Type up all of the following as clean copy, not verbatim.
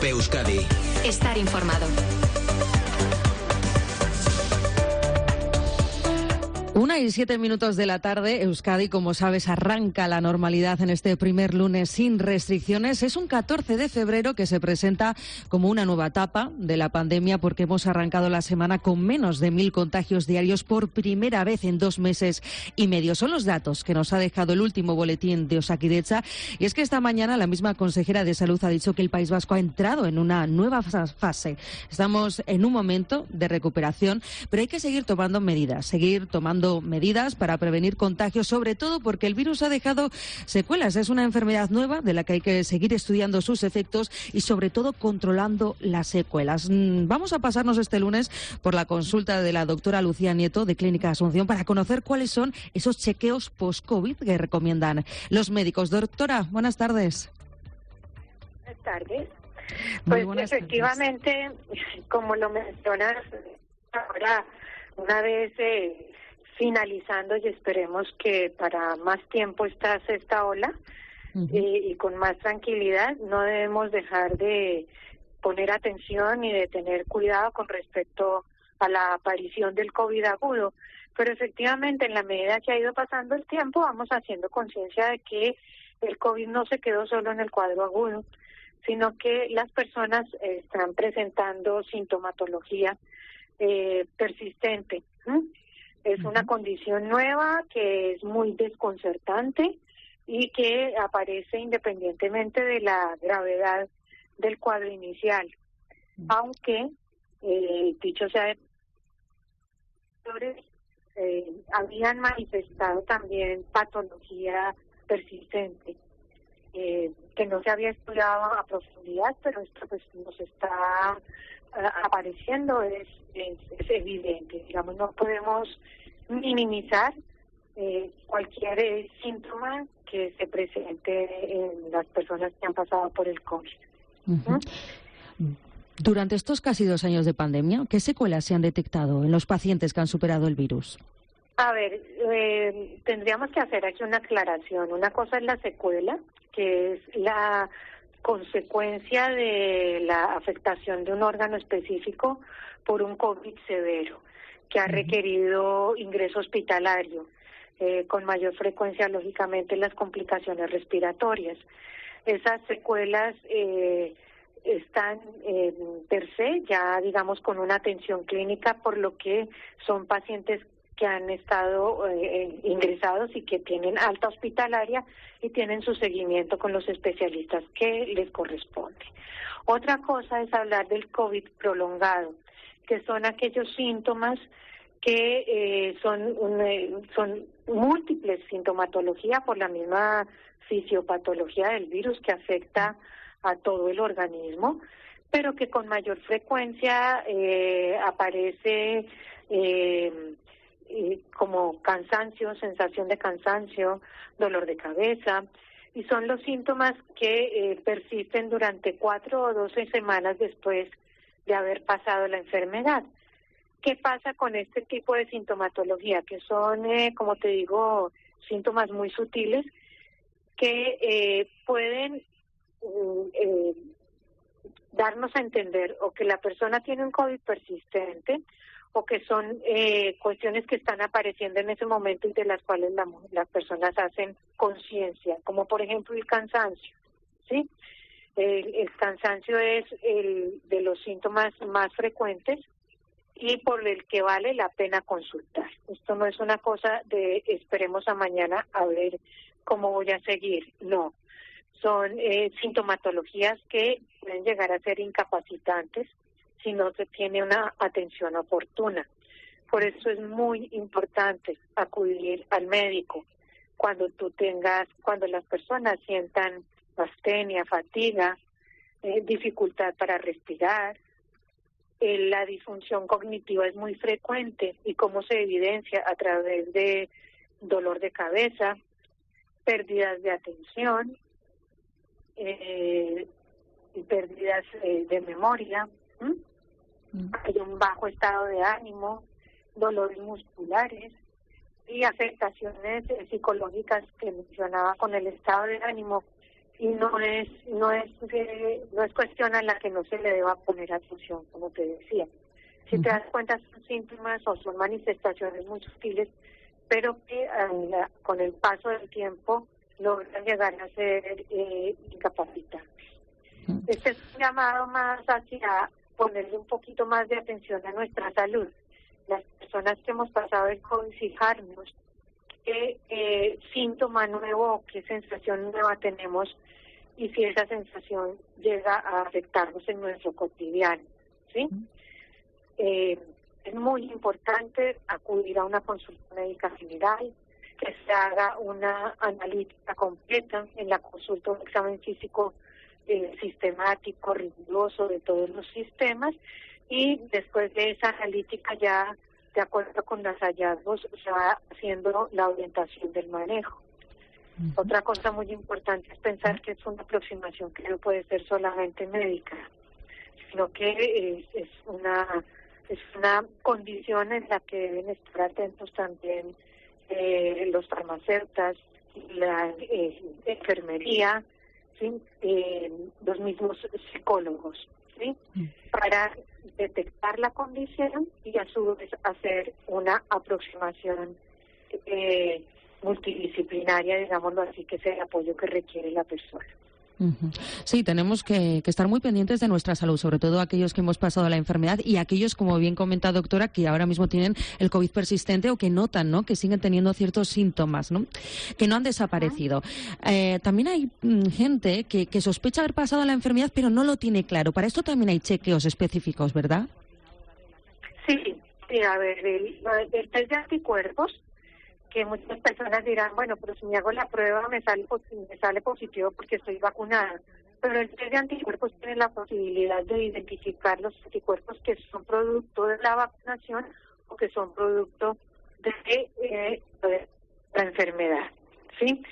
Cope Euskadi. Estar informado. 1:07 de la tarde, Euskadi, como sabes, arranca la normalidad en este primer lunes sin restricciones. Es un 14 de febrero que se presenta como una nueva etapa de la pandemia porque hemos arrancado la semana con menos de 1.000 contagios diarios por primera vez en 2 meses y medio. Son los datos que nos ha dejado el último boletín de Osakidetza. Y es que esta mañana la misma consejera de Salud ha dicho que el País Vasco ha entrado en una nueva fase. Estamos en un momento de recuperación, pero hay que seguir tomando medidas para prevenir contagios, sobre todo porque el virus ha dejado secuelas. Es una enfermedad nueva de la que hay que seguir estudiando sus efectos y sobre todo controlando las secuelas. Vamos a pasarnos este lunes por la consulta de la doctora Lucía Nieto de Clínica Asunción para conocer cuáles son esos chequeos post-COVID que recomiendan los médicos. Doctora, buenas tardes. Buenas tardes. Muy buenas efectivamente, como lo mencionas, ahora una vez finalizando y esperemos que para más tiempo esta sexta ola y con más tranquilidad, no debemos dejar de poner atención y de tener cuidado con respecto a la aparición del COVID agudo. Pero efectivamente, en la medida que ha ido pasando el tiempo, vamos haciendo conciencia de que el COVID no se quedó solo en el cuadro agudo, sino que las personas están presentando sintomatología persistente. Es una condición nueva que es muy desconcertante y que aparece independientemente de la gravedad del cuadro inicial. Aunque, dicho sea habían manifestado también patología persistente, que no se había estudiado a profundidad, pero esto pues nos está apareciendo, es evidente. Digamos, no podemos minimizar cualquier síntoma que se presente en las personas que han pasado por el COVID. Durante estos casi 2 años de pandemia, ¿qué secuelas se han detectado en los pacientes que han superado el virus? A ver, tendríamos que hacer aquí una aclaración. Una cosa es la secuela, que es la consecuencia de la afectación de un órgano específico por un COVID severo, que ha requerido ingreso hospitalario, con mayor frecuencia, lógicamente, las complicaciones respiratorias. Esas secuelas están per se ya, digamos, con una atención clínica, por lo que son pacientes que han estado ingresados y que tienen alta hospitalaria y tienen su seguimiento con los especialistas que les corresponde. Otra cosa es hablar del COVID prolongado, que son aquellos síntomas que son múltiples sintomatología por la misma fisiopatología del virus que afecta a todo el organismo, pero que con mayor frecuencia aparece como cansancio, sensación de cansancio, dolor de cabeza, y son los síntomas que persisten durante 4 o 12 semanas después de haber pasado la enfermedad. ¿Qué pasa con este tipo de sintomatología? Que son, como te digo, síntomas muy sutiles que pueden darnos a entender o que la persona tiene un COVID persistente o que son cuestiones que están apareciendo en ese momento y de las cuales las personas hacen conciencia, como por ejemplo el cansancio, ¿sí? El cansancio es el de los síntomas más frecuentes y por el que vale la pena consultar. Esto no es una cosa de esperemos a mañana a ver cómo voy a seguir, no. Son sintomatologías que pueden llegar a ser incapacitantes si no se tiene una atención oportuna. Por eso es muy importante acudir al médico cuando las personas sientan astenia, fatiga, dificultad para respirar. La disfunción cognitiva es muy frecuente y cómo se evidencia a través de dolor de cabeza, pérdidas de atención, y pérdidas de memoria. Hay un bajo estado de ánimo, dolores musculares y afectaciones psicológicas que mencionaba con el estado de ánimo, y no es cuestión a la que no se le deba poner atención, como te decía. Si te das cuenta, son síntomas o son manifestaciones muy sutiles, pero que con el paso del tiempo logran llegar a ser incapacitantes. Este es un llamado más hacia ponerle un poquito más de atención a nuestra salud. Las personas que hemos pasado el COVID, fijarnos qué síntoma nuevo o qué sensación nueva tenemos y si esa sensación llega a afectarnos en nuestro cotidiano, ¿sí? Es muy importante acudir a una consulta médica general, que se haga una analítica completa en la consulta, un examen físico sistemático, riguroso de todos los sistemas, y después de esa analítica ya, de acuerdo con los hallazgos, se va haciendo la orientación del manejo. Otra cosa muy importante es pensar que es una aproximación que no puede ser solamente médica, sino que es una condición en la que deben estar atentos también los farmacéuticos, la enfermería, ¿sí? Los mismos psicólogos, ¿sí? Para detectar la condición y a su vez hacer una aproximación multidisciplinaria, digámoslo así, que es el apoyo que requiere la persona. Sí, tenemos que estar muy pendientes de nuestra salud, sobre todo aquellos que hemos pasado la enfermedad y aquellos, como bien comenta doctora, que ahora mismo tienen el COVID persistente o que notan, ¿no?, que siguen teniendo ciertos síntomas, ¿no?, que no han desaparecido. También hay gente que sospecha haber pasado la enfermedad pero no lo tiene claro. Para esto también hay chequeos específicos, ¿verdad? Sí, a ver, el test de anticuerpos, que muchas personas dirán, bueno, pero si me hago la prueba me sale positivo porque estoy vacunada. Pero el test de anticuerpos tiene la posibilidad de identificar los anticuerpos que son producto de la vacunación o que son producto de la enfermedad, ¿sí?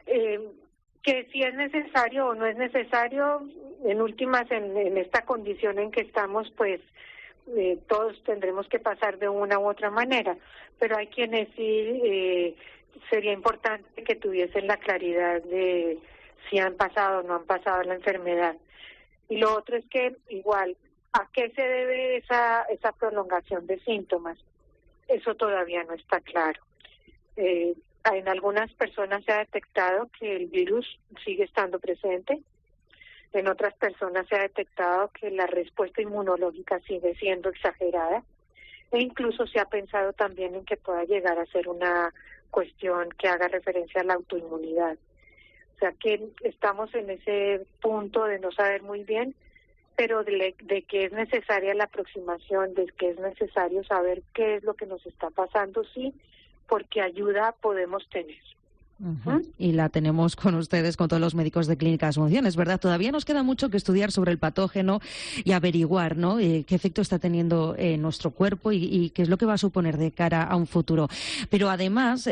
Que si es necesario o no es necesario, en últimas, en esta condición en que estamos, pues todos tendremos que pasar de una u otra manera, pero hay quienes sí sería importante que tuviesen la claridad de si han pasado o no han pasado la enfermedad. Y lo otro es que igual, ¿a qué se debe esa prolongación de síntomas? Eso todavía no está claro. En algunas personas se ha detectado que el virus sigue estando presente. En otras personas se ha detectado que la respuesta inmunológica sigue siendo exagerada e incluso se ha pensado también en que pueda llegar a ser una cuestión que haga referencia a la autoinmunidad. O sea que estamos en ese punto de no saber muy bien, pero de que es necesaria la aproximación, de que es necesario saber qué es lo que nos está pasando, sí, porque ayuda podemos tener. Y la tenemos con ustedes, con todos los médicos de Clínica Asunción, es verdad. Todavía nos queda mucho que estudiar sobre el patógeno y averiguar, ¿no?, qué efecto está teniendo en nuestro cuerpo y qué es lo que va a suponer de cara a un futuro. Pero además,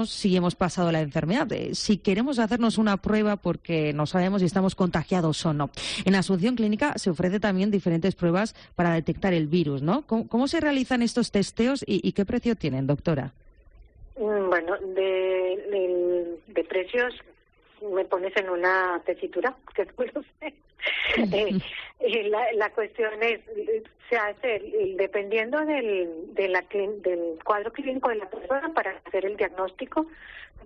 si hemos pasado la enfermedad, si queremos hacernos una prueba porque no sabemos si estamos contagiados o no. En Asunción Clínica se ofrece también diferentes pruebas para detectar el virus, ¿no? ¿Cómo se realizan estos testeos y qué precio tienen, doctora? Bueno, de precios me pones en una tesitura, que no lo sé. La cuestión es, se hace dependiendo del cuadro clínico de la persona para hacer el diagnóstico.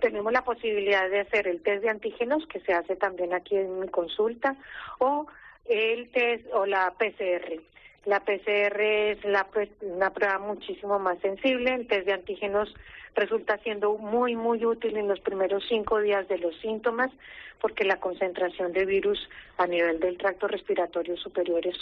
Tenemos la posibilidad de hacer el test de antígenos, que se hace también aquí en mi consulta, o el test o la PCR. La PCR es una prueba muchísimo más sensible. El test de antígenos resulta siendo muy, muy útil en los primeros 5 días de los síntomas, porque la concentración de virus a nivel del tracto respiratorio superior es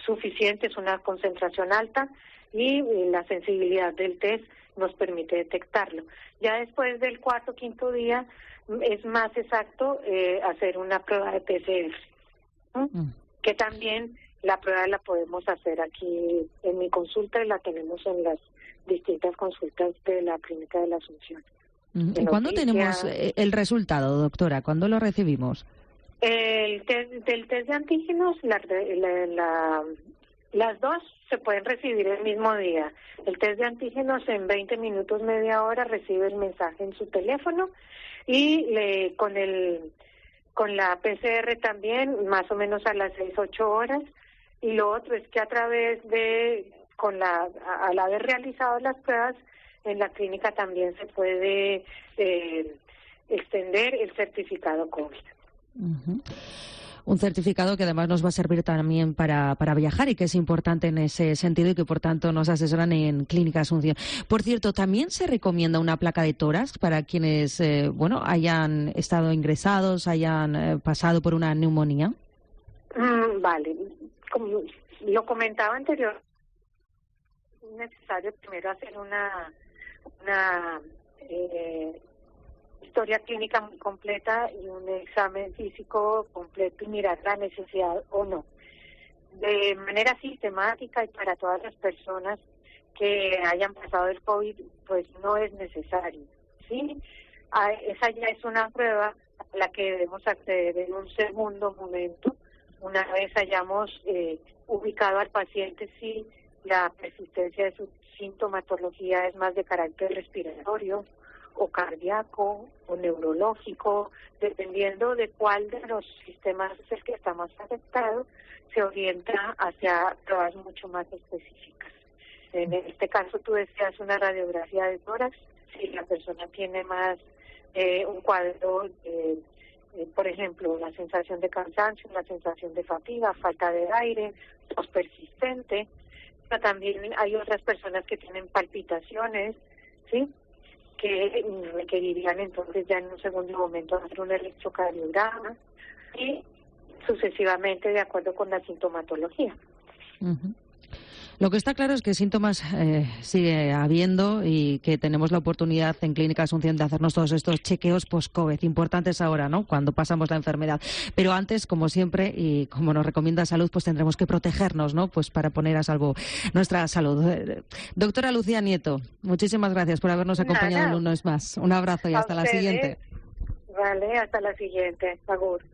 suficiente, es una concentración alta, y la sensibilidad del test nos permite detectarlo. Ya después del 4º o 5º día es más exacto hacer una prueba de PCR, que también la prueba la podemos hacer aquí en mi consulta y la tenemos en las distintas consultas de la Clínica de la Asunción. ¿Cuándo tenemos el resultado, doctora? ¿Cuándo lo recibimos? Del test de antígenos, Las dos se pueden recibir el mismo día. El test de antígenos en 20 minutos, media hora, recibe el mensaje en su teléfono y con la PCR también, más o menos a las 8 horas. Y lo otro es que al haber realizado las pruebas, en la clínica también se puede extender el certificado COVID. Uh-huh. Un certificado que además nos va a servir también para viajar y que es importante en ese sentido y que por tanto nos asesoran en Clínica Asunción. Por cierto, ¿también se recomienda una placa de tórax para quienes hayan estado ingresados, hayan pasado por una neumonía? Vale, como lo comentaba anteriormente, es necesario primero hacer una historia clínica muy completa y un examen físico completo y mirar la necesidad o no. De manera sistemática y para todas las personas que hayan pasado el COVID, pues no es necesario, ¿sí? Esa ya es una prueba a la que debemos acceder en un segundo momento, una vez hayamos ubicado al paciente si la persistencia de su sintomatología es más de carácter respiratorio, o cardíaco o neurológico, dependiendo de cuál de los sistemas es el que está más afectado, se orienta hacia pruebas mucho más específicas. En este caso tú decías una radiografía de tórax, si la persona tiene más un cuadro, por ejemplo, la sensación de cansancio, la sensación de fatiga, falta de aire, tos persistente, pero también hay otras personas que tienen palpitaciones, ¿sí?, que requerirían entonces ya en un segundo momento hacer un electrocardiograma y sucesivamente de acuerdo con la sintomatología. Uh-huh. Lo que está claro es que síntomas sigue habiendo y que tenemos la oportunidad en Clínica Asunción de hacernos todos estos chequeos post-COVID, importantes ahora, ¿no?, cuando pasamos la enfermedad. Pero antes, como siempre, y como nos recomienda Salud, pues tendremos que protegernos, ¿no?, pues para poner a salvo nuestra salud. Doctora Lucía Nieto, muchísimas gracias por habernos acompañado un lunes más. Un abrazo y hasta la siguiente. Vale, hasta la siguiente. Agur.